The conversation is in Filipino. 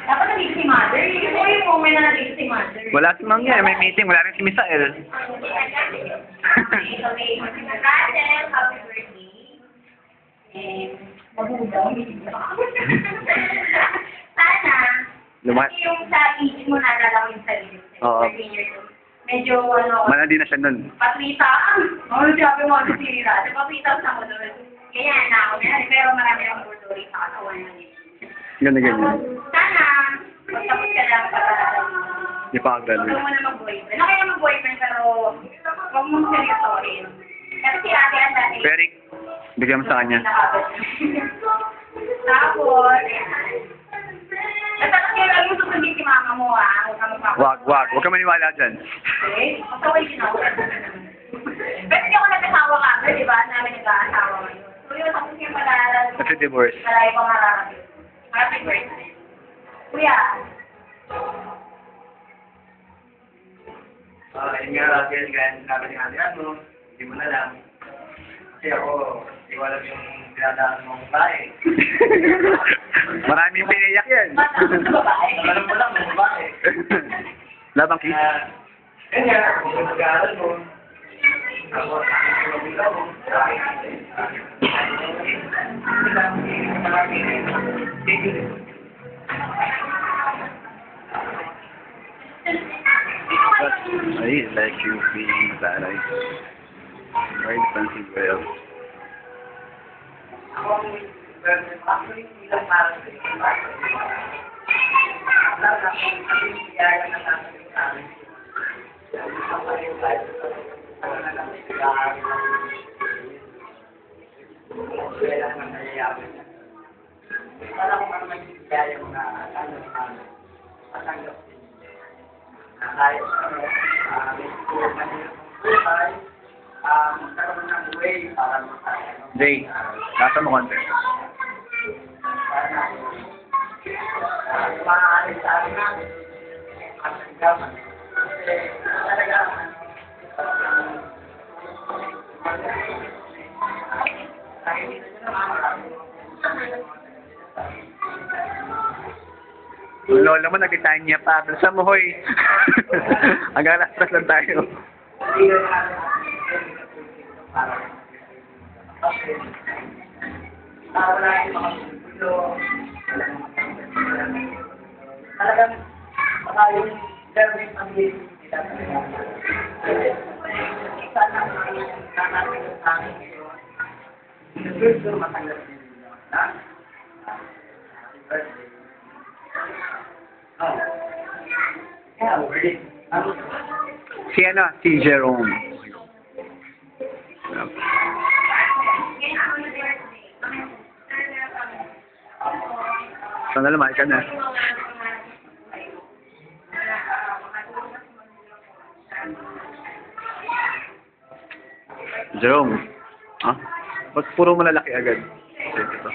Dapat nandito si Mother. Yun mo yung moment na nandito si Mother. Wala si Mang yan. May meeting. Wala rin si Misael. Okay, so may Rachel, happy birthday. And, mabudaw. Sana, Lumat. kasi yung sa age mo naalala ko yung sarili. Oo. 13 years old. Medyo, ano, Malandi na siya nun. patrita. Ano, sabi mo, ano si Rachel? Patrita sa mo doon. Kaya na ako na. Pero marami akong burdory sa katawan na nito. Ganyan. Sana, magtapos ka lang para Di pa ako huwag mo na mag-boyfriend. Okay na mag-boyfriend, pero huwag mong seryosohin. Kasi si ate ang dati. Eric, bigyan mo sa kanya. Tapos, ayan. Basta kasi lang yung susundin si mama mo, ha? Huwag ka magpapalala. Wag. Huwag ka maniwala dyan. Okay? Basta ko yung ginawa. Pero hindi ako nag-asawa ka, di ba? Namin nag-aasawa ngayon. So yun, tapos yung pala, Kasi divorce. malayo pang mararating. Happy birthday. Kuya. Yun nga, Rafael, kaya sinabi ni Ate Ano, hindi mo na lang. Kasi ako, hindi ko alam yung dinadaan mong babae. Maraming piniyak yan. Babae. Alam mo lang, mga babae. Labang kiss. Yun nga, kung yung mag-aaral mo, ako, ang bigaw mo, I like you being that I very fancy well. Actually, bilang parang sa iyo, kaya na natin sa amin. Para kung ano magigaya mo na matanggap din. Kahit may siguro mahirap ang buhay, magkaroon ng way para magkaroon. Jay, nasa mo konti. Maaari sa amin namin, matanggaman. Kasi talaga, Yung lola mo nag-design niya pa. Bilisan mo, hoy. Hanggang alas 3 lang tayo. talagang baka yung service ang nila talaga. Sana natin sa amin gusto matanggap din nila. Happy birthday. Oh. Yeah, really. Si ano? Si Jerome. Sana lumaki ka na. Jerome. Ha? Ba't puro malalaki agad? Ito.